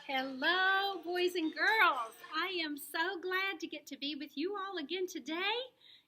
Hello, boys and girls. I am so glad to get to be with you all again today.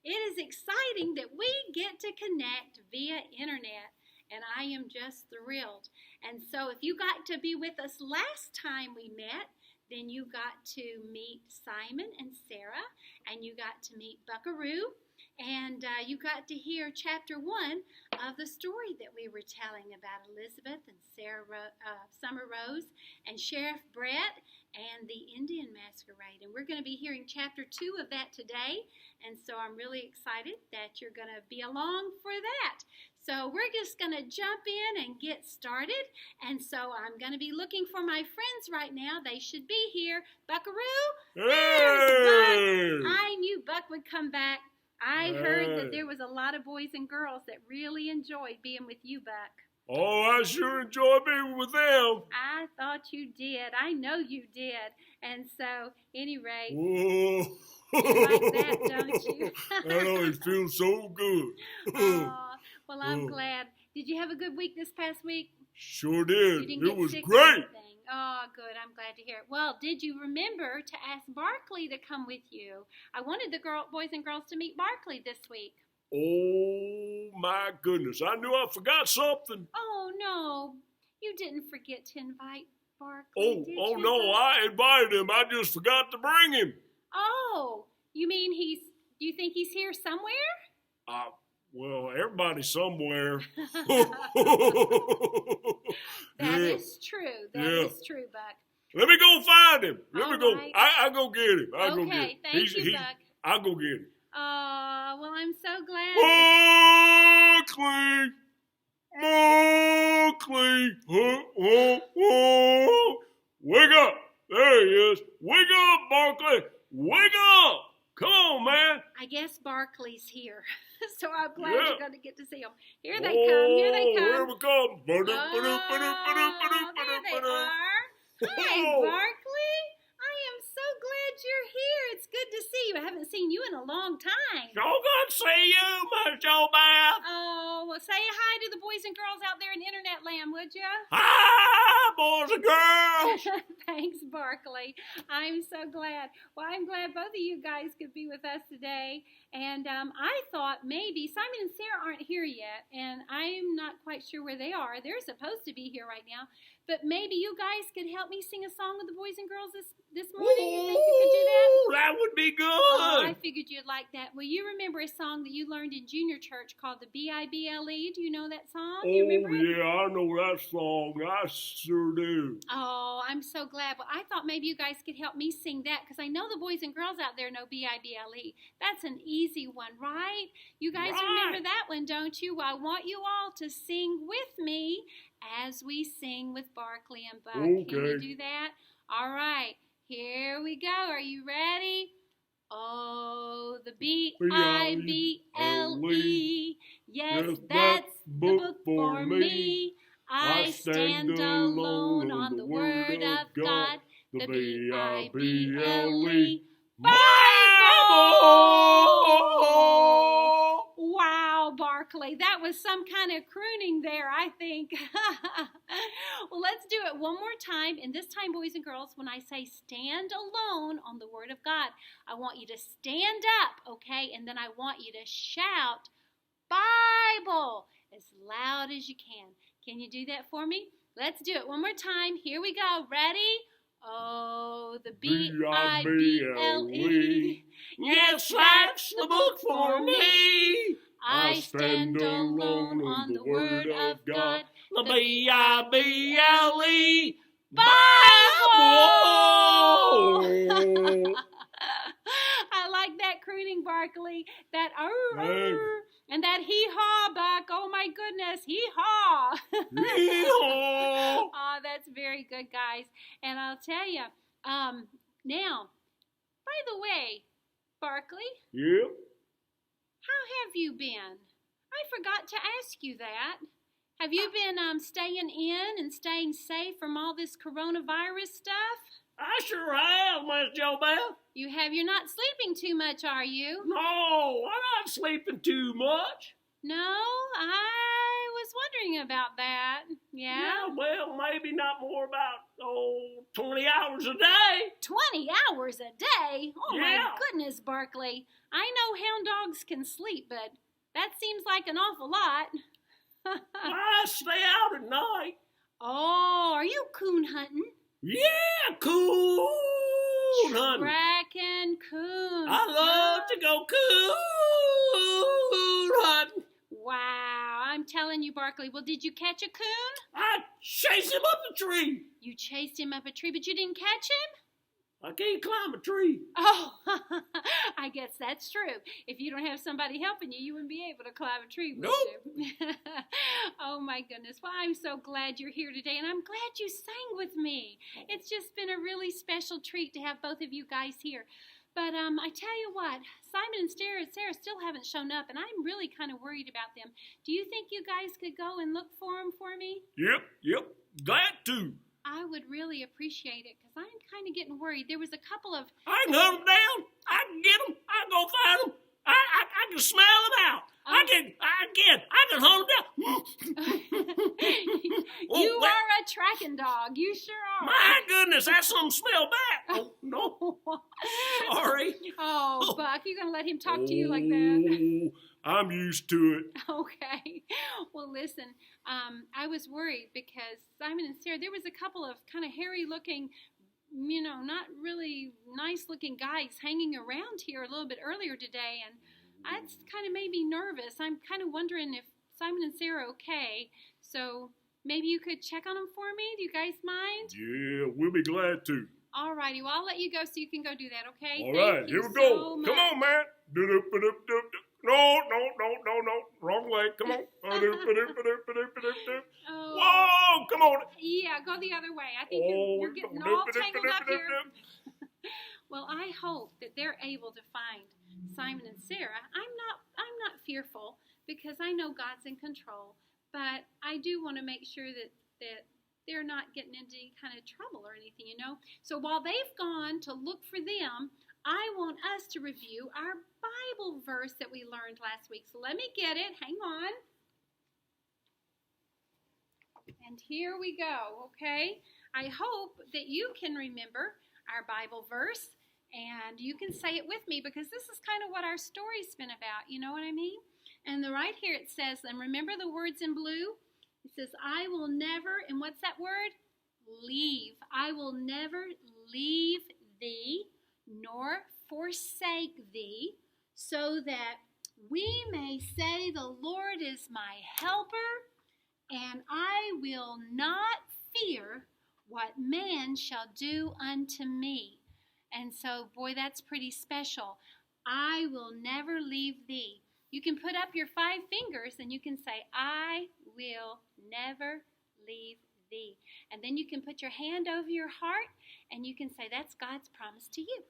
It is exciting that we get to connect via internet, and I am just thrilled. And so if you got to be with us last time we met, then you got to meet Simon and Sarah, and you got to meet Buckaroo, and you got to hear chapter 1 of the story that we were telling about Elizabeth and Summer Rose and Sheriff Brett and the Indian Masquerade. And we're going to be hearing chapter 2 of that today, and so I'm really excited that you're going to be along for that. So we're just going to jump in and get started. And so I'm going to be looking for my friends right now. They should be here. Buckaroo? Hey! There's Buck. I knew Buck would come back. I heard that there was a lot of boys and girls that really enjoyed being with you, Buck. Oh, I sure enjoy being with them. I thought you did. I know you did. And so, anyway, Whoa. you like that, don't you? That always feels so good. Oh, well, I'm glad. Did you have a good week this past week? Sure did. You didn't It get was sick or great. anything? Oh, good. I'm glad to hear it. Well, did you remember to ask Barkley to come with you? I wanted the boys and girls to meet Barkley this week. Oh, my goodness. I knew I forgot something. Oh, no. You didn't forget to invite Barkley, did you? No, I invited him. I just forgot to bring him. Oh, you mean do you think he's here somewhere? Well, everybody's somewhere. That is true. That is true, Buck. Let me go find him. Let me go. Right. I'll go get him. I'll go get him. Thank you, Buck. I'll go get him. Oh, well, I'm so glad. Barkley! Barkley! Wake up! There he is. Wake up, Barkley! Wake up! Come on, man. I guess Barkley's here. So I'm glad you're going to get to see him. Here they come. Here they come. Here we come. Oh, there they are. Hi, Barkley. I am so glad you're here. It's good to see you. I haven't seen you in a long time. So good to see you, Miss Beth. Oh, well, say hi to the boys and girls out there in internet land, would you? Hi, boys and girls. Thanks, Barkley. I'm so glad. Well, I'm glad both of you guys could be with us today. And I thought maybe Simon and Sarah aren't here yet, and I'm not quite sure where they are. They're supposed to be here right now. But maybe you guys could help me sing a song with the boys and girls this morning. You think you could do that? That would be good. Oh, I figured you'd like that. Well, you remember a song that you learned in junior church called the B-I-B-L-E. Do you know that song? Do you remember it? Yeah, I know that song. I sure do. Oh, I'm so glad. Well, I thought maybe you guys could help me sing that because I know the boys and girls out there know B-I-B-L-E. That's an easy one, right? You guys remember that one, don't you? Well, I want you all to sing with me as we sing with Barkley and Buck. Okay. Can you do that? All right. Here we go. Are you ready? Oh, the B-I-B-L-E. Yes, that's the book for me. I stand alone on the Word of God. The B-I-B-L-E. Bible! Wow, Barkley, that was some kind of crooning there, I think. Well, let's do it one more time. And this time, boys and girls, when I say stand alone on the Word of God, I want you to stand up, okay? And then I want you to shout, Bible, as loud as you can. Can you do that for me? Let's do it one more time. Here we go. Ready? Oh, the B-I-B-L-E. Yes, that's the book for me. I stand alone on the Word of God. The B-I-B-L-E. Bible! I like that crooning, Barkley. That and that hee-haw, Buck. Oh, my goodness. Hee-haw. Hee-haw. Oh, that's very good, guys. And I'll tell you, now, by the way, Barkley. Yeah? How have you been? I forgot to ask you that. Have you been staying in and staying safe from all this coronavirus stuff? I sure have, Miss Beth. You have. You're not sleeping too much, are you? No, I'm not sleeping too much. No, I was wondering about that. Yeah? Yeah, well, maybe not more about 20 hours a day. 20 hours a day? Oh, Yeah. my goodness, Barkley. I know hound dogs can sleep, but that seems like an awful lot. I stay out at night. Oh, are you coon hunting? Yeah, coon hunting. Tracking coons. I love to go coon hunting. Wow, I'm telling you, Barkley. Well, did you catch a coon? I chased him up a tree. You chased him up a tree, but you didn't catch him? I can't climb a tree. Oh, I guess that's true. If you don't have somebody helping you, you wouldn't be able to climb a tree, would you? Oh, my goodness. Well, I'm so glad you're here today, and I'm glad you sang with me. It's just been a really special treat to have both of you guys here. But I tell you what, Simon and Sarah still haven't shown up, and I'm really kind of worried about them. Do you think you guys could go and look for them for me? Yep. Glad to. I would really appreciate it, because I'm kind of getting worried. There was a couple of... I can hunt them down. I can get them. I can go find them. I can smell them out. I can hunt them down. You are a tracking dog. You sure are. My goodness, that's some smell back. Oh, no. Sorry. Oh, Buck, you going to let him talk to you like that? I'm used to it. Okay. Well, listen, I was worried because Simon and Sarah, there was a couple of kind of hairy-looking, not really nice-looking guys hanging around here a little bit earlier today, and that's kind of made me nervous. I'm kind of wondering if Simon and Sarah are okay, so maybe you could check on them for me? Do you guys mind? Yeah, we'll be glad to. All righty. Well, I'll let you go so you can go do that, okay? All right, here we go. Come on, man. No. Wrong way. Come on. Whoa, come on. Yeah, go the other way. I think you're getting all tangled up here. Well, I hope that they're able to find Simon and Sarah. I'm not fearful because I know God's in control, but I do want to make sure that they're not getting into any kind of trouble or anything, So while they've gone to look for them, I want us to review our Bible verse that we learned last week. So let me get it. Hang on. And here we go, okay? I hope that you can remember our Bible verse, and you can say it with me because this is kind of what our story's been about, you know what I mean? And right here it says, and remember the words in blue? It says, I will never, and what's that word? Leave. I will never leave thee nor forsake thee, so that we may say the Lord is my helper, and I will not fear what man shall do unto me. And so, boy, that's pretty special. I will never leave thee. You can put up your 5 fingers and you can say, I will never leave thee. And then you can put your hand over your heart and you can say, that's God's promise to you.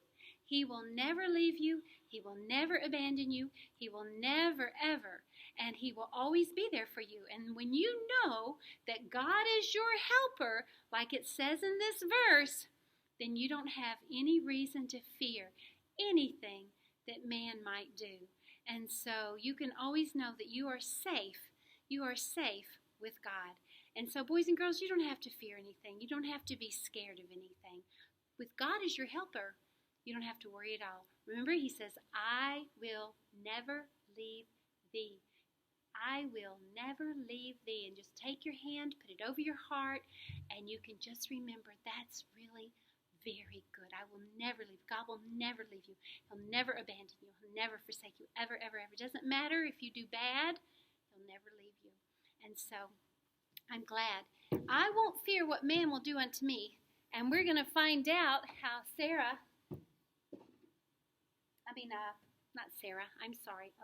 He will never leave you. He will never abandon you. He will never, ever. And he will always be there for you. And when you know that God is your helper, like it says in this verse, then you don't have any reason to fear anything that man might do. And so you can always know that you are safe. You are safe with God. And so, boys and girls, you don't have to fear anything. You don't have to be scared of anything. With God as your helper, you don't have to worry at all. Remember, he says, I will never leave thee. I will never leave thee. And just take your hand, put it over your heart, and you can just remember that's really very good. I will never leave. God will never leave you. He'll never abandon you. He'll never forsake you. Ever, ever, ever. It doesn't matter if you do bad. He'll never leave you. And so I'm glad. I won't fear what man will do unto me. And we're going to find out how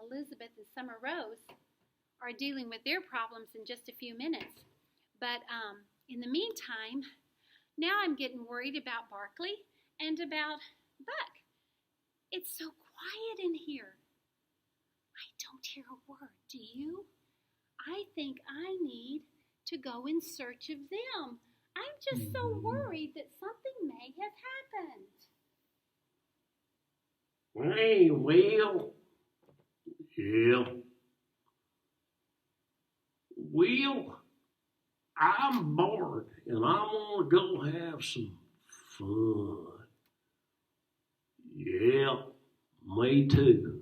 Elizabeth and Summer Rose are dealing with their problems in just a few minutes. But in the meantime, now I'm getting worried about Barkley and about Buck. It's so quiet in here. I don't hear a word, do you? I think I need to go in search of them. I'm just so worried that something may have happened. Hey, Will. Yeah. Will, I'm bored and I want to go have some fun. Yeah, me too.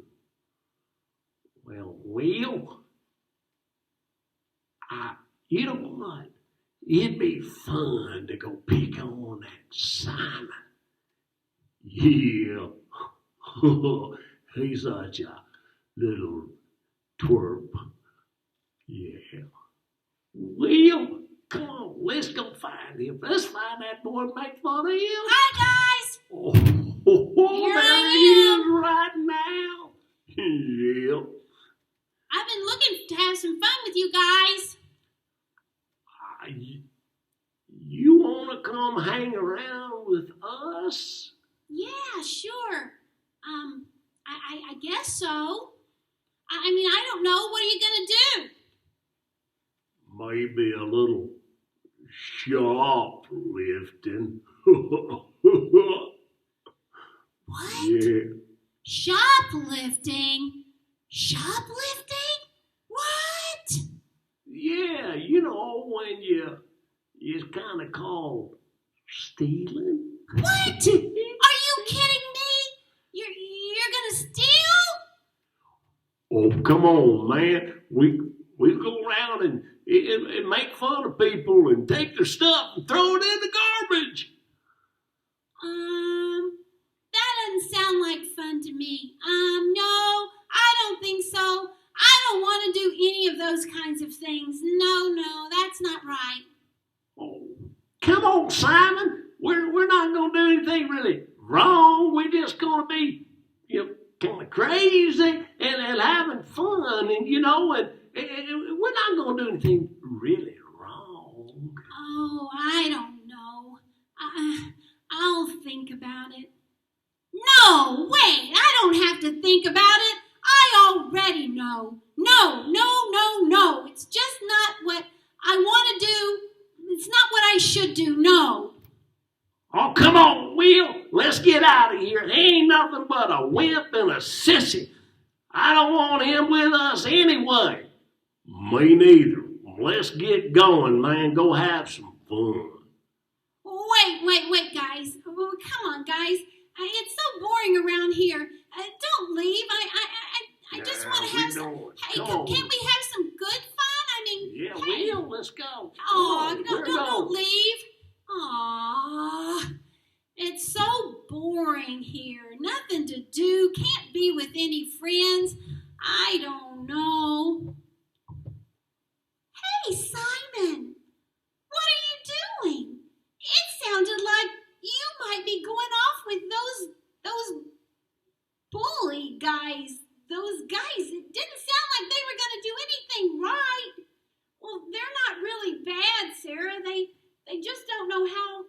Well, Will, I, you know what? It'd be fun to go pick on that Simon. Yeah, he's such a little twerp. Yeah. Will, come on, let's go find him. Let's find that boy and make fun of him. Hi, guys. Oh, Here there I he am. is right now. Yeah. I've been looking to have some fun with you guys. You want to come hang around with us? Yeah, sure. I guess so. I mean, I don't know. What are you gonna do? Maybe a little shoplifting. What? Yeah. Shoplifting? Shoplifting? What? Yeah, you know when it's kind of called stealing. What? Are you kidding me? You're gonna steal? Oh, come on, man. We go around and make fun of people and take their stuff and throw it in the garbage. That doesn't sound like fun to me. No, I don't think so. I don't want to do any of those kinds of things. No, that's not right. Oh, come on, Simon. We're not going to do anything really wrong. We're just going to be, kind of crazy and having fun, and and we're not going to do anything really wrong. Oh, I don't know. I'll think about it. No, wait, I don't have to think about it. I already know. No. It's just not what I want to do. It's not what I should do, no. Oh, come on, Will. Let's get out of here. He ain't nothing but a wimp and a sissy. I don't want him with us anyway. Me neither. Let's get going, man. Go have some fun. Wait, guys. Oh, come on, guys. It's so boring around here. Don't leave. I just want to have some. Hey, can't we have some good fun? I mean, yeah, hey. Will, let's go. Oh, don't leave. Aw, it's so boring here. Nothing to do. Can't be with any friends. I don't know. Hey, Simon, what are you doing? It sounded like you might be going off with those bully guys. Those guys, it didn't sound like they were going to do anything right. Well, they're not really bad, Sarah. They just don't know how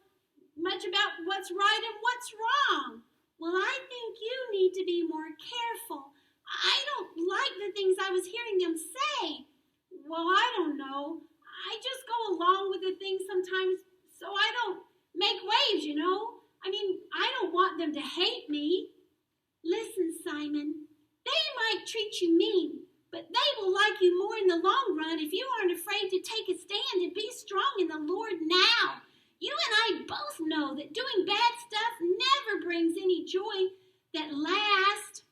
much about what's right and what's wrong. Well, I think you need to be more careful. I don't like the things I was hearing them say. Well, I don't know. I just go along with the things sometimes so I don't make waves, I mean, I don't want them to hate me. Listen, Simon, they might treat you mean, but they will like you more in the long run if you aren't afraid to take a stand and be strong in the Lord now. You and I both know that doing bad stuff never brings any joy that lasts.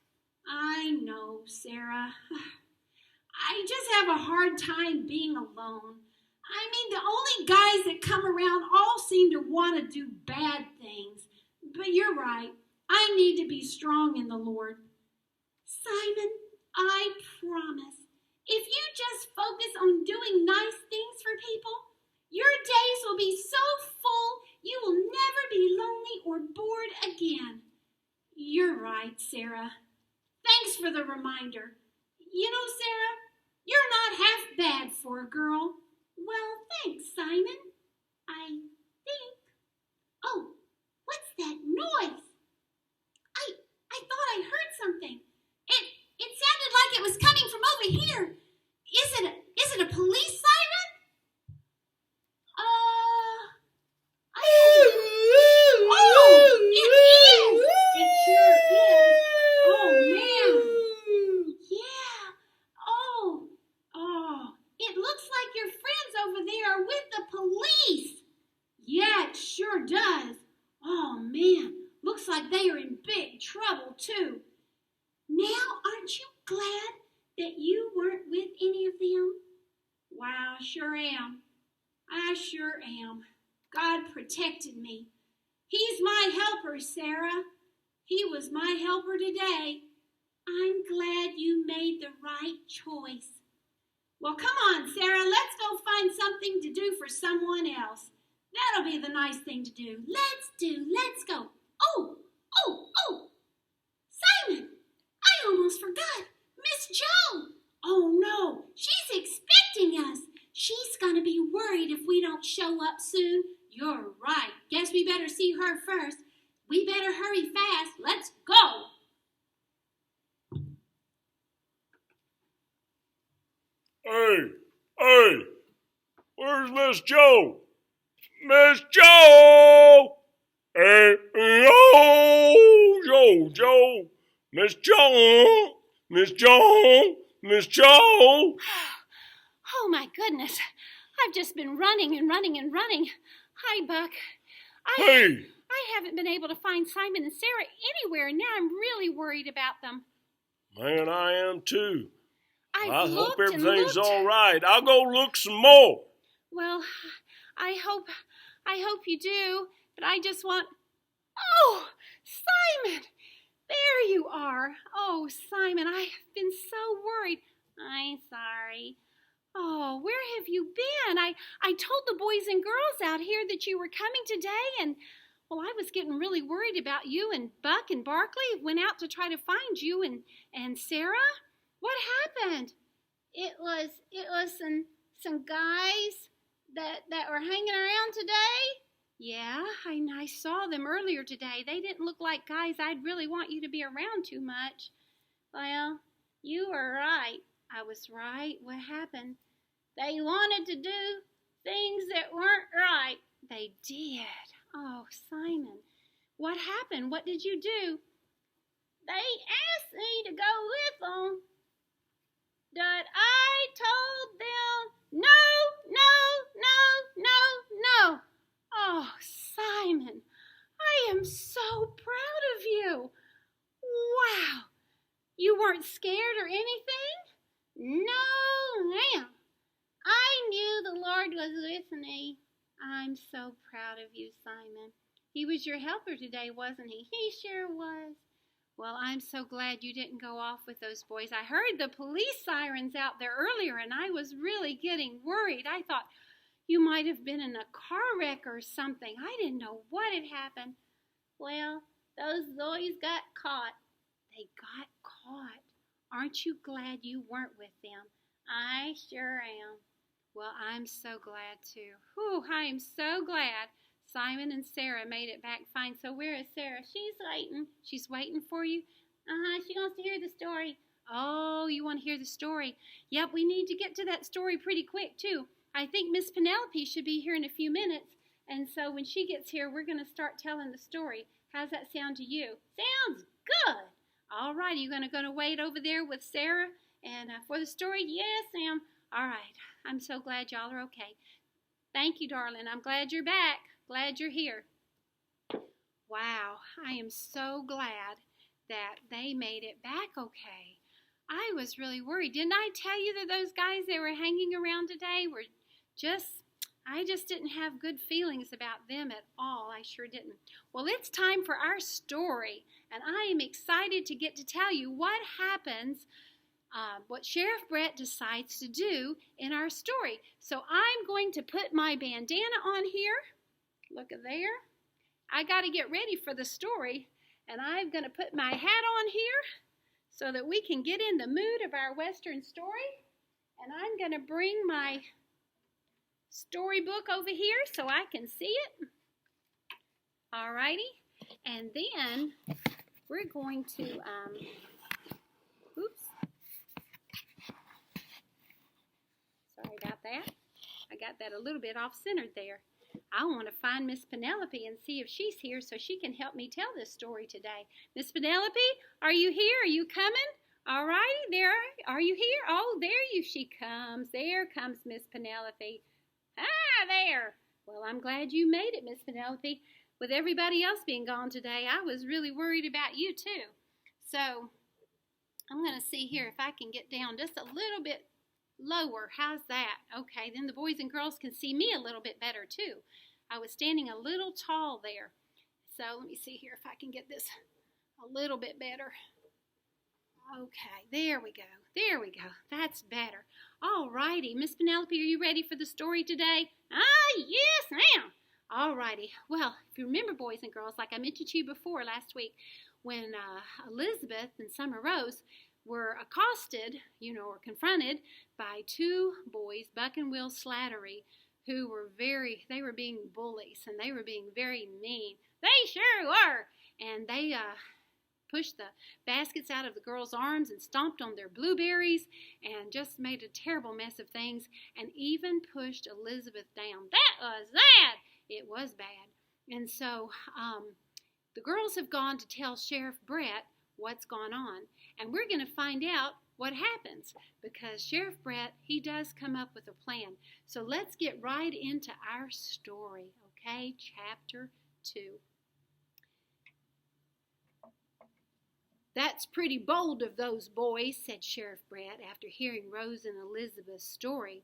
I know, Sarah. I just have a hard time being alone. I mean, the only guys that come around all seem to want to do bad things. But you're right. I need to be strong in the Lord. Simon, I promise, if you just focus on doing nice things for people, your days will be so full you will never be lonely or bored again. You're right, Sarah. Thanks for the reminder. Sarah, you're not half bad for a girl. Well, thanks, Simon. I think. Oh, what's that noise? I thought I heard something. It sounded like it was coming from over here. Is it a police siren? Oh, it is. It sure is. Oh, man. Yeah. Oh, it looks like your friend am. I sure am. God protected me. He's my helper, Sarah. He was my helper today. I'm glad you made the right choice. Well, come on, Sarah. Let's go find something to do for someone else. That'll be the nice thing to do. Let's go. Oh, Simon, I almost forgot. Miss Jo. Oh, no, she's expecting us. She's going to be worried if we don't show up soon. You're right. Guess we better see her first. We better hurry fast. Let's go. Hey, where's Miss Jo? Miss Jo! Hey, Joe, Miss Jo, Miss Jo, Miss Jo. Oh, my goodness. I've just been running and running and running. Hi, Buck. Hey. I haven't been able to find Simon and Sarah anywhere, and now I'm really worried about them. Man, I am too. I hope looked everything's all right. I'll go look some more. Well, I hope you do, but I just want... Oh, Simon! There you are. Oh, Simon, I have been so worried. I'm sorry. Oh, where have you been? I told the boys and girls out here that you were coming today, and, well, I was getting really worried about you, and Buck and Barkley went out to try to find you, and Sarah? What happened? It was some guys that were hanging around today. Yeah, I saw them earlier today. They didn't look like guys I'd really want you to be around too much. Well, you were right. I was right. What happened? They wanted to do things that weren't right. They did. Oh, Simon, what happened? What did you do? They asked me to go with them, but I told them no. Oh, Simon, I am so proud of you. Wow. You weren't scared or anything? No, ma'am. I knew the Lord was with me. I'm so proud of you, Simon. He was your helper today, wasn't he? He sure was. Well, I'm so glad you didn't go off with those boys. I heard the police sirens out there earlier, and I was really getting worried. I thought you might have been in a car wreck or something. I didn't know what had happened. Well, those boys got caught. They got caught. Aren't you glad you weren't with them? I sure am. Well, I'm so glad too. Whew, I am so glad Simon and Sarah made it back fine. So where is Sarah? She's waiting. She's waiting for you? She wants to hear the story. Oh, you want to hear the story? Yep, we need to get to that story pretty quick too. I think Miss Penelope should be here in a few minutes. And so when she gets here, we're going to start telling the story. How's that sound to you? Sounds good. All right, are you going to wait over there with Sarah and for the story? Yes, Sam. All right. I'm so glad y'all are okay. Thank you, darling. I'm glad you're back. Glad you're here. Wow, I am so glad that they made it back okay. I was really worried. Didn't I tell you that those guys that were hanging around today were I just didn't have good feelings about them at all. I sure didn't. Well, it's time for our story, and I am excited to get to tell you what happens, what Sheriff Brett decides to do in our story. So I'm going to put my bandana on here. Look at there. I got to get ready for the story, and I'm going to put my hat on here so that we can get in the mood of our Western story. And I'm going to bring my storybook over here so I can see it. Alrighty. And then we're going to, oops. Sorry about that. I got that a little bit off-centered there. I want to find Miss Penelope and see if she's here so she can help me tell this story today. Miss Penelope, are you here? Are you coming? All righty, there. Are you here? Oh, she comes. There comes Miss Penelope. Ah, there. Well, I'm glad you made it, Miss Penelope. With everybody else being gone today, I was really worried about you, too. So, I'm going to see here if I can get down just a little bit lower. How's that? Okay, then the boys and girls can see me a little bit better too. I was standing a little tall there. So let me see here if I can get this a little bit better. Okay, there we go. There we go. That's better. All righty. Miss Penelope, are you ready for the story today? Yes, ma'am. All righty. Well, if you remember, boys and girls, like I mentioned to you before last week, when Elizabeth and Summer Rose were accosted, or confronted by two boys, Buck and Will Slattery, who were being bullies, and they were being very mean. They sure were. And they pushed the baskets out of the girls' arms and stomped on their blueberries and just made a terrible mess of things and even pushed Elizabeth down. That was bad. It was bad. And so the girls have gone to tell Sheriff Brett what's gone on. And we're going to find out what happens because Sheriff Brett, he does come up with a plan. So let's get right into our story, okay? Chapter 2. That's pretty bold of those boys, said Sheriff Brett after hearing Rose and Elizabeth's story.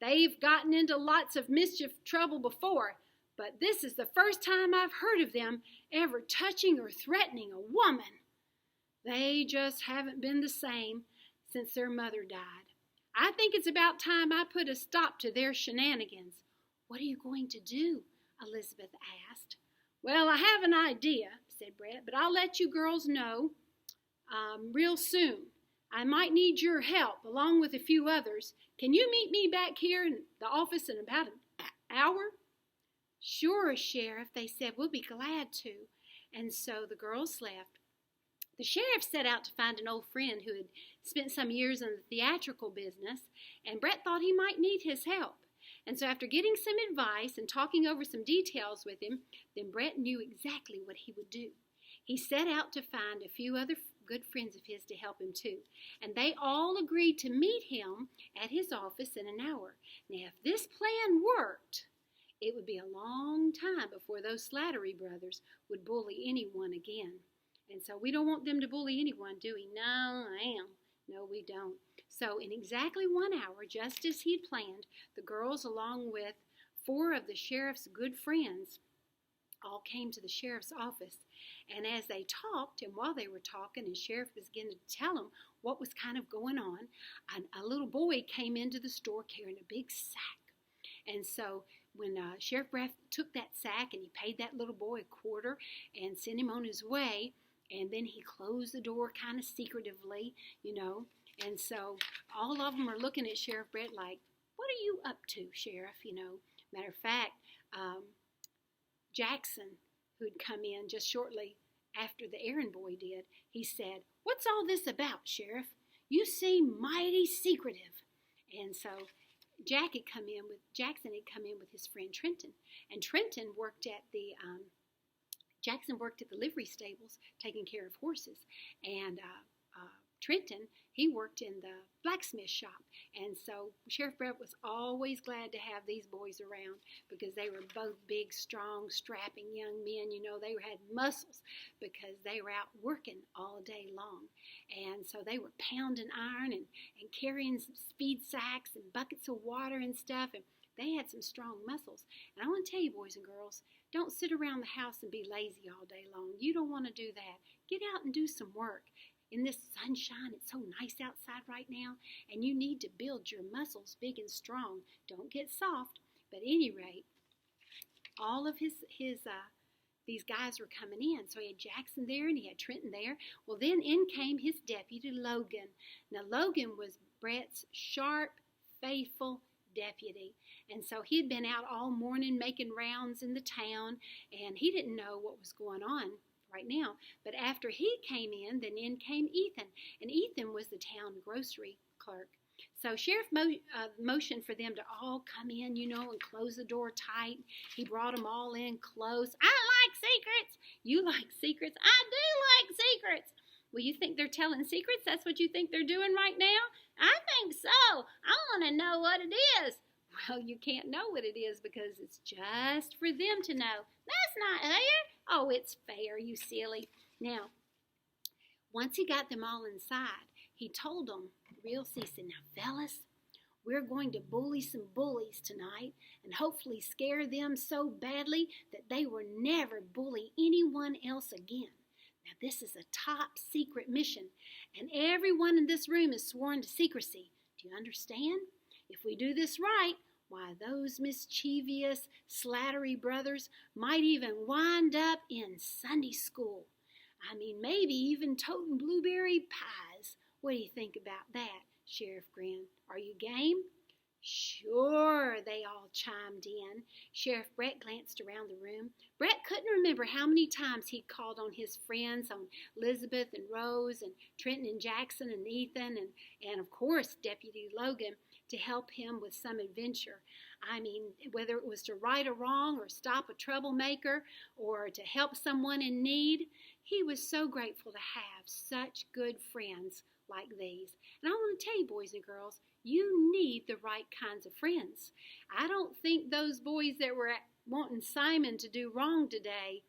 They've gotten into lots of mischief trouble before, but this is the first time I've heard of them ever touching or threatening a woman. They just haven't been the same since their mother died. I think it's about time I put a stop to their shenanigans. What are you going to do? Elizabeth asked. Well, I have an idea, said Brett, but I'll let you girls know real soon. I might need your help along with a few others. Can you meet me back here in the office in about an hour? Sure, Sheriff, they said. We'll be glad to. And so the girls left. The sheriff set out to find an old friend who had spent some years in the theatrical business, and Brett thought he might need his help. And so after getting some advice and talking over some details with him, then Brett knew exactly what he would do. He set out to find a few other good friends of his to help him too, and they all agreed to meet him at his office in an hour. Now, if this plan worked, it would be a long time before those Slattery brothers would bully anyone again. And so we don't want them to bully anyone, do we? No, ma'am. No, we don't. So in exactly 1 hour, just as he'd planned, the girls, along with 4 of the sheriff's good friends, all came to the sheriff's office. And as they talked, and while they were talking, and sheriff was beginning to tell them what was kind of going on, a little boy came into the store carrying a big sack. And so when Sheriff Brett took that sack and he paid that little boy a quarter and sent him on his way, and then he closed the door kind of secretively, And so all of them are looking at Sheriff Brett like, what are you up to, Sheriff? Matter of fact, Jackson, who'd come in just shortly after the errand boy did, he said, what's all this about, Sheriff? You seem mighty secretive. And so Jackson had come in with his friend Trenton. And Trenton worked at Jackson worked at the livery stables taking care of horses. And Trenton, he worked in the blacksmith shop. And so Sheriff Brett was always glad to have these boys around because they were both big, strong, strapping young men. They had muscles because they were out working all day long. And so they were pounding iron and carrying some speed sacks and buckets of water and stuff. And they had some strong muscles. And I want to tell you, boys and girls, don't sit around the house and be lazy all day long. You don't want to do that. Get out and do some work. In this sunshine, it's so nice outside right now, and you need to build your muscles big and strong. Don't get soft. But at any rate, all of these guys were coming in. So he had Jackson there and he had Trenton there. Well, then in came his deputy, Logan. Now, Logan was Brett's sharp, faithful deputy. And so he'd been out all morning making rounds in the town, and he didn't know what was going on right now. But after he came in, then in came Ethan. And Ethan was the town grocery clerk. So Sheriff motioned for them to all come in, and close the door tight. He brought them all in close. I like secrets. You like secrets? I do like secrets. Well, you think they're telling secrets? That's what you think they're doing right now? I think so. I want to know what it is. Well, you can't know what it is because it's just for them to know. That's not fair. Oh, it's fair, you silly. Now, once he got them all inside, he told them, he said, now, fellas, We're going to bully some bullies tonight and hopefully scare them so badly that they will never bully anyone else again. Now, this is a top secret mission, and everyone in this room is sworn to secrecy. Do you understand? If we do this right, why, those mischievous, slattery brothers might even wind up in Sunday school. I mean, maybe even toting blueberry pies. What do you think about that? Sheriff grinned. Are you game? Sure, they all chimed in. Sheriff Brett glanced around the room. Brett couldn't remember how many times he'd called on his friends, on Elizabeth and Rose and Trenton and Jackson and Ethan and of course, Deputy Logan, to help him with some adventure. I mean, whether it was to right a wrong or stop a troublemaker or to help someone in need, he was so grateful to have such good friends like these. And I want to tell you, boys and girls, you need the right kinds of friends. I don't think those boys that were wanting Simon to do wrong today,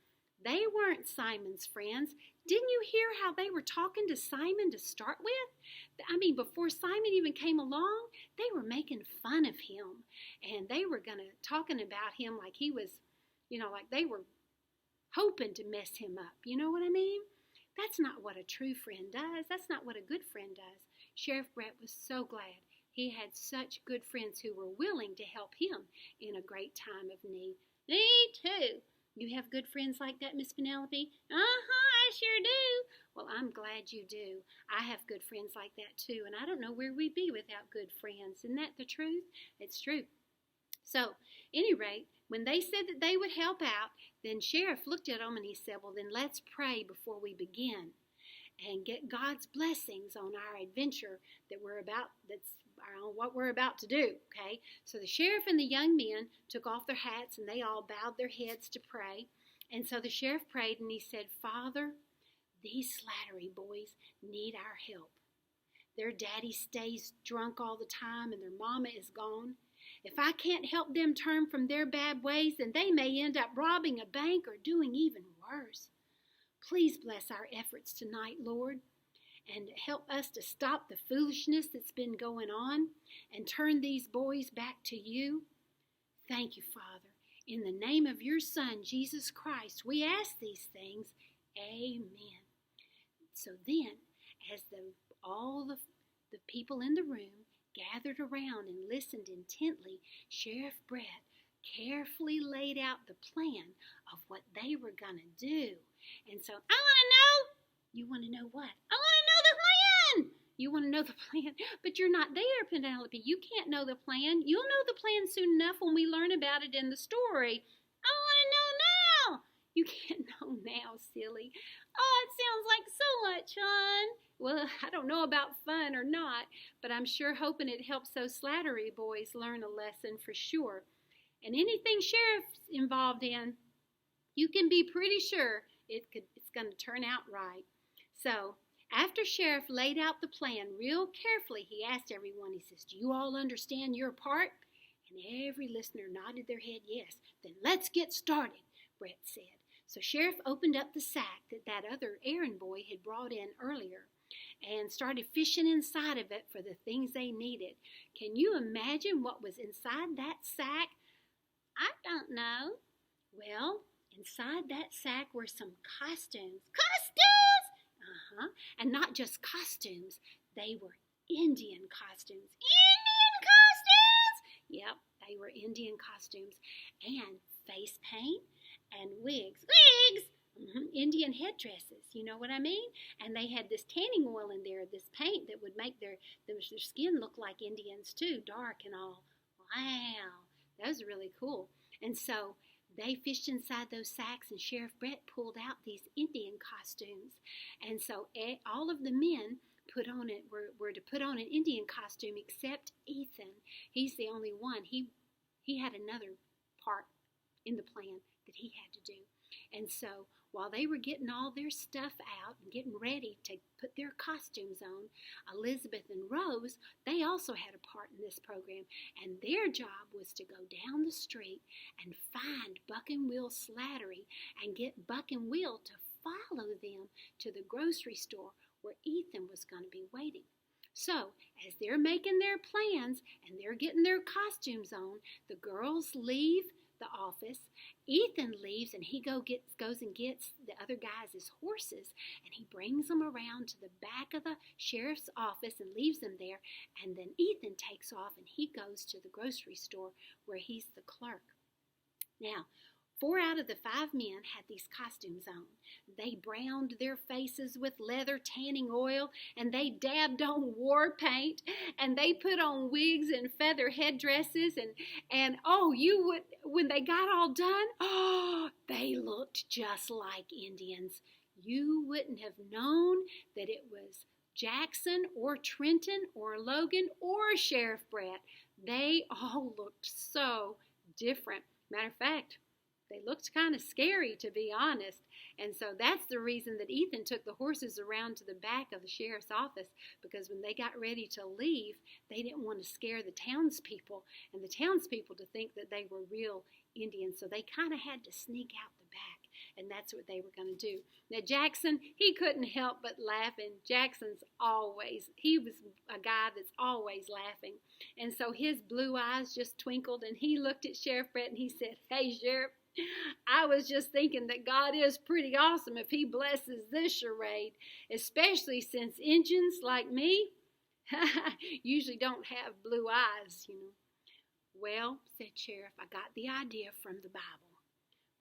they weren't Simon's friends. Didn't you hear how they were talking to Simon to start with? I mean, before Simon even came along, they were making fun of him. And they were talking about him like he was, like they were hoping to mess him up. You know what I mean? That's not what a true friend does. That's not what a good friend does. Sheriff Brett was so glad he had such good friends who were willing to help him in a great time of need. Me too. You have good friends like that, Miss Penelope? I sure do. Well, I'm glad you do. I have good friends like that too, and I don't know where we'd be without good friends. Isn't that the truth? It's true. So, any rate, when they said that they would help out, then Sheriff looked at them and he said, well, then let's pray before we begin and get God's blessings on our adventure that's what we're about to do, okay? So the sheriff and the young men took off their hats and they all bowed their heads to pray. And so the sheriff prayed and he said, Father, these Slattery boys need our help. Their daddy stays drunk all the time and their mama is gone. If I can't help them turn from their bad ways, then they may end up robbing a bank or doing even worse. Please bless our efforts tonight, Lord, and help us to stop the foolishness that's been going on and turn these boys back to you. Thank you, Father. In the name of your Son, Jesus Christ, we ask these things. Amen. So then, as all the people in the room gathered around and listened intently, Sheriff Brett carefully laid out the plan of what they were going to do. And so, I want to know. You want to know what? I want to know the plan. You want to know the plan, but you're not there, Penelope. You can't know the plan. You'll know the plan soon enough when we learn about it in the story. I want to know now. You can't know now, silly. Oh, it sounds like so much fun. Well, I don't know about fun or not, but I'm sure hoping it helps those Slattery boys learn a lesson for sure. And anything Sheriff's involved in, you can be pretty sure it's going to turn out right. So, after Sheriff laid out the plan real carefully, he asked everyone, he says, do you all understand your part? And every listener nodded their head yes. Then let's get started, Brett said. So Sheriff opened up the sack that other errand boy had brought in earlier and started fishing inside of it for the things they needed. Can you imagine what was inside that sack? I don't know. Well, inside that sack were some costumes. Costumes! And not just costumes. They were Indian costumes. Indian costumes! Yep, they were Indian costumes. And face paint and wigs. Wigs! Indian headdresses, you know what I mean? And they had this tanning oil in there, this paint that would make their skin look like Indians too, dark and all. Wow, that was really cool. And so they fished inside those sacks, and Sheriff Brett pulled out these Indian costumes. And so all of the men were to put on an Indian costume except Ethan. He's the only one. He had another part in the plan that he had to do. And so while they were getting all their stuff out and getting ready to put their costumes on, Elizabeth and Rose, they also had a part in this program. And their job was to go down the street and find Buck and Will Slattery and get Buck and Will to follow them to the grocery store where Ethan was going to be waiting. So, as they're making their plans and they're getting their costumes on, the girls leave the office. Ethan leaves and he goes and gets the other guys' horses, and he brings them around to the back of the sheriff's office and leaves them there. And then Ethan takes off and he goes to the grocery store where he's the clerk. Now, 4 out of the 5 men had these costumes on. They browned their faces with leather tanning oil, and they dabbed on war paint, and they put on wigs and feather headdresses, and when they got all done, they looked just like Indians. You wouldn't have known that it was Jackson or Trenton or Logan or Sheriff Brett. They all looked so different. Matter of fact, they looked kind of scary, to be honest. And so that's the reason that Ethan took the horses around to the back of the sheriff's office, because when they got ready to leave, they didn't want to scare the townspeople and the townspeople to think that they were real Indians. So they kind of had to sneak out the back, and that's what they were going to do. Now, Jackson, he couldn't help but laughing. He was a guy that's always laughing. And so his blue eyes just twinkled, and he looked at Sheriff Brett and he said, "Hey, Sheriff, I was just thinking that God is pretty awesome if he blesses this charade, especially since Injuns like me usually don't have blue eyes, Well, said Sheriff, I got the idea from the Bible.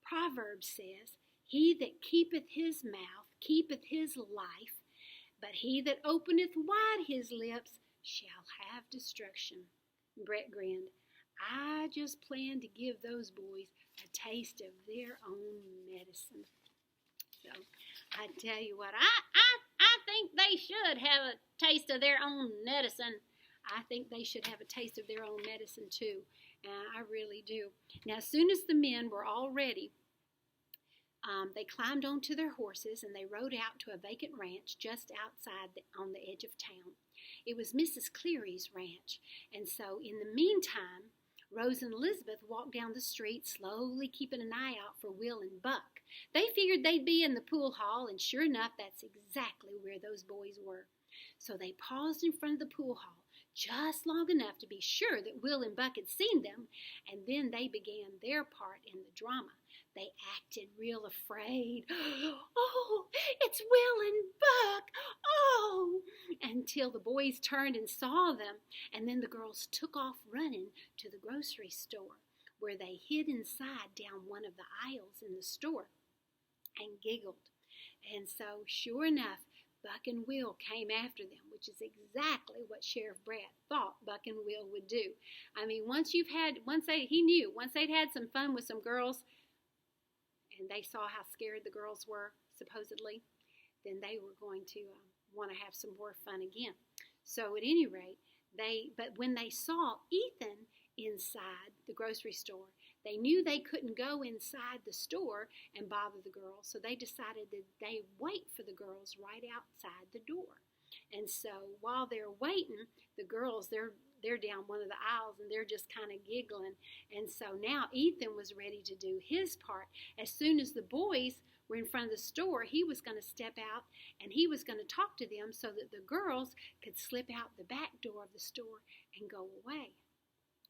Proverbs says, "He that keepeth his mouth keepeth his life, but he that openeth wide his lips shall have destruction." Brett grinned. I just plan to give those boys a taste of their own medicine. So, I tell you what, I think they should have a taste of their own medicine. I think they should have a taste of their own medicine too. I really do. Now, as soon as the men were all ready, they climbed onto their horses and they rode out to a vacant ranch just outside on the edge of town. It was Mrs. Cleary's ranch, and so in the meantime, Rose and Elizabeth walked down the street, slowly keeping an eye out for Will and Buck. They figured they'd be in the pool hall, and sure enough, that's exactly where those boys were. So they paused in front of the pool hall just long enough to be sure that Will and Buck had seen them, and then they began their part in the drama. They acted real afraid. "Oh, it's Will and Buck! Oh!" Until the boys turned and saw them, and then the girls took off running to the grocery store, where they hid inside down one of the aisles in the store and giggled. And so, sure enough, Buck and Will came after them, which is exactly what Sheriff Brett thought Buck and Will would do. I mean, once they'd had some fun with some girls, and they saw how scared the girls were, supposedly, then they were going to want to have some more fun again. So at any rate, but when they saw Ethan inside the grocery store, they knew they couldn't go inside the store and bother the girls, so they decided that they'd wait for the girls right outside the door. And so while they're waiting, the girls, they're down one of the aisles and they're just kind of giggling. And so now Ethan was ready to do his part. As soon as the boys were in front of the store, he was going to step out and he was going to talk to them so that the girls could slip out the back door of the store and go away.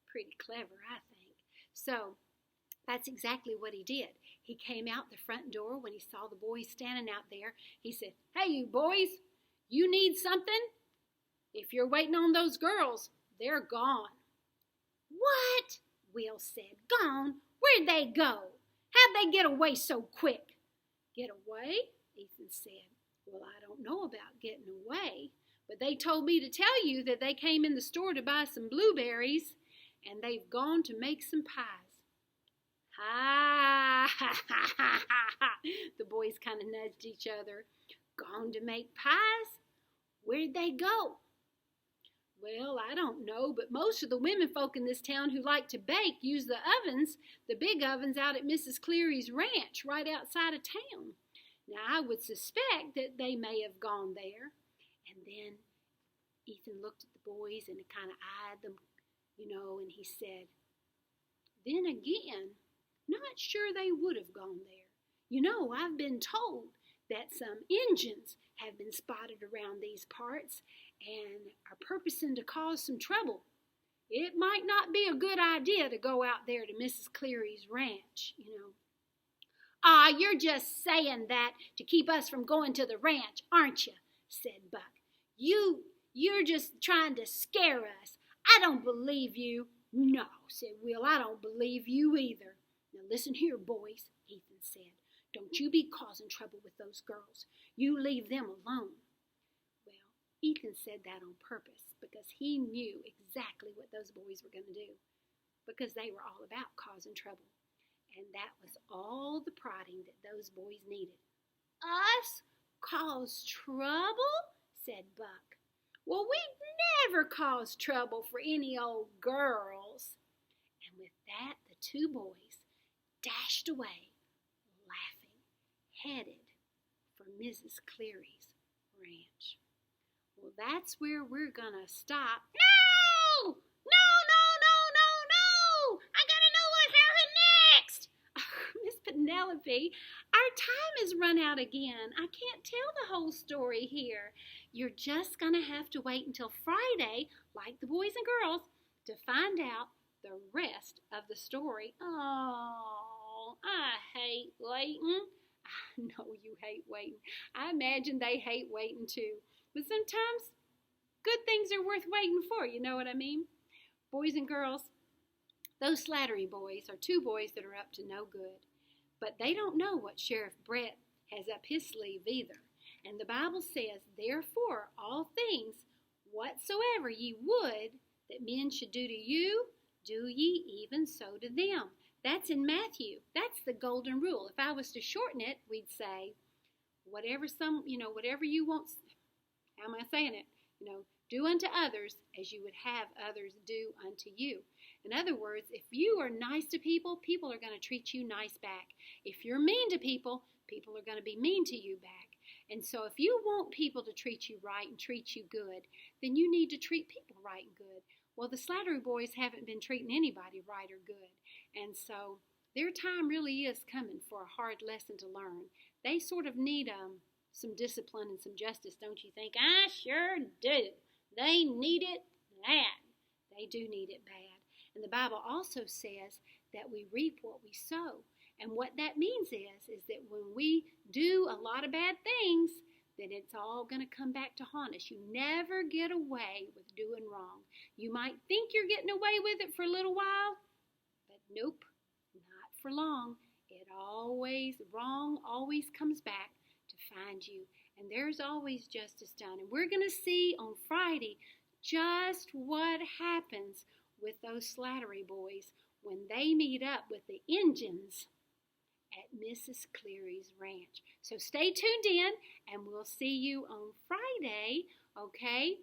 Pretty clever, I think. So that's exactly what he did. He came out the front door when he saw the boys standing out there. He said, "Hey, you boys, you need something? If you're waiting on those girls, they're gone." "What?" Will said. "Gone? Where'd they go? How'd they get away so quick?" "Get away?" Ethan said. "Well, I don't know about getting away, but they told me to tell you that they came in the store to buy some blueberries, and they've gone to make some pies." "Ha, ha, ha, ha, ha." The boys kind of nudged each other. "Gone to make pies? Where'd they go?" "Well, I don't know, but most of the women folk in this town who like to bake use the ovens, the big ovens out at Mrs. Cleary's ranch right outside of town. Now, I would suspect that they may have gone there." And then Ethan looked at the boys and kind of eyed them, and he said, "Then again, not sure they would have gone there. I've been told that some Injuns have been spotted around these parts, and are purposing to cause some trouble, it might not be a good idea to go out there to Mrs. Cleary's ranch, Ah, you're just saying that to keep us from going to the ranch, aren't you? Said Buck. You're just trying to scare us. I don't believe you. No, said Will, I don't believe you either. Now listen here, boys, Ethan said. Don't you be causing trouble with those girls. You leave them alone. Well, Ethan said that on purpose because he knew exactly what those boys were going to do, because they were all about causing trouble. And that was all the prodding that those boys needed. Us cause trouble? Said Buck. Well, we never cause trouble for any old girls. And with that, the two boys dashed away, laughing, headed for Mrs. Cleary's ranch. Well, that's where we're going to stop. No! No, no, no, no, no! I got to know what happened next! Miss Penelope, our time has run out again. I can't tell the whole story here. You're just going to have to wait until Friday, like the boys and girls, to find out the rest of the story. Oh, I hate waiting. I know you hate waiting. I imagine they hate waiting too. But sometimes good things are worth waiting for, you know what I mean? Boys and girls, those Slattery boys are two boys that are up to no good. But they don't know what Sheriff Brett has up his sleeve either. And the Bible says, therefore, all things whatsoever ye would that men should do to you, do ye even so to them. That's in Matthew. That's the golden rule. If I was to shorten it, we'd say, whatever you want, how am I saying it? Do unto others as you would have others do unto you. In other words, if you are nice to people, people are going to treat you nice back. If you're mean to people, people are going to be mean to you back. And so if you want people to treat you right and treat you good, then you need to treat people right and good. Well, the Slattery boys haven't been treating anybody right or good. And so their time really is coming for a hard lesson to learn. They sort of need some discipline and some justice, don't you think? I sure do. They need it bad. They do need it bad. And the Bible also says that we reap what we sow. And what that means is that when we do a lot of bad things, then it's all going to come back to haunt us. You never get away with doing wrong. You might think you're getting away with it for a little while, but nope, not for long. Wrong always comes back to find you. And there's always justice done. And we're going to see on Friday just what happens with those Slattery boys when they meet up with the Injuns at Mrs. Cleary's ranch. So stay tuned in, and we'll see you on Friday, okay,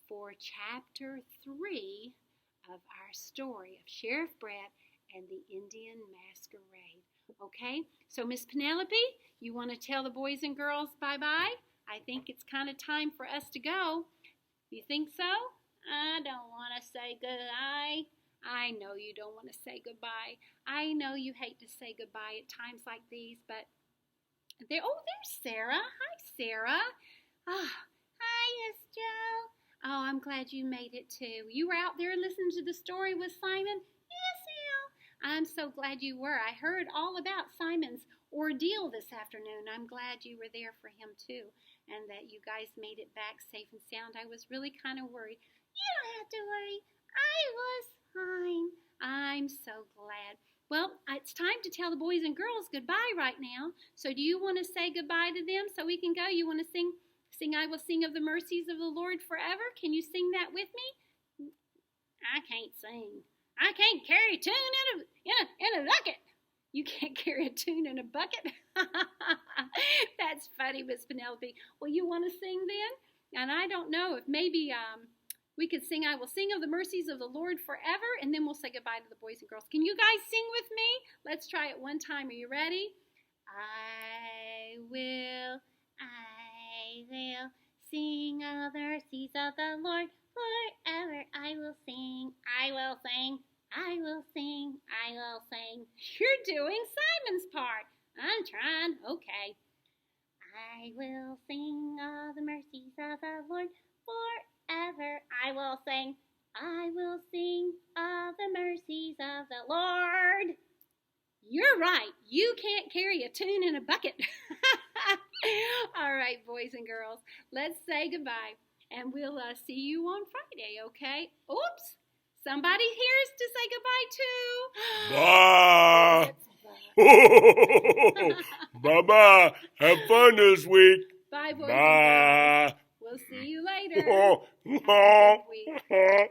for Chapter 3 of our story of Sheriff Brett and the Indian Masquerade. Okay, so Miss Penelope, you want to tell the boys and girls bye-bye? I think it's kind of time for us to go. You think so? I don't want to say goodbye. I know you don't want to say goodbye. I know you hate to say goodbye at times like these, but there's Sarah. Hi, Sarah. Oh, hi, Miss Joe. Oh, I'm glad you made it too. You were out there listening to the story with Simon? Yes, ma'am. I'm so glad you were. I heard all about Simon's ordeal this afternoon. I'm glad you were there for him too, and that you guys made it back safe and sound. I was really kind of worried. You don't have to worry. I was fine. I'm so glad. Well, it's time to tell the boys and girls goodbye right now. So do you want to say goodbye to them so we can go? You want to sing I Will Sing of the Mercies of the Lord Forever? Can you sing that with me? I can't sing. I can't carry a tune in a bucket. You can't carry a tune in a bucket? That's funny, Miss Penelope. Well, you want to sing then? And I don't know if maybe we could sing I Will Sing of the Mercies of the Lord Forever, and then we'll say goodbye to the boys and girls. Can you guys sing with me? Let's try it one time. Are you ready? I will sing of the mercies of the Lord forever. I will sing, I will sing, I will sing, I will sing. You're doing Simon's part. I'm trying. Okay. I will sing of the mercies of the Lord ever. I will sing of the mercies of the Lord. You're right. You can't carry a tune in a bucket. All right, boys and girls, let's say goodbye. And we'll see you on Friday, okay? Oops. Somebody here is to say goodbye to. Bye. Bye-bye. Have fun this week. Bye, boys Bye. and girls. We'll see you later. Have a good week.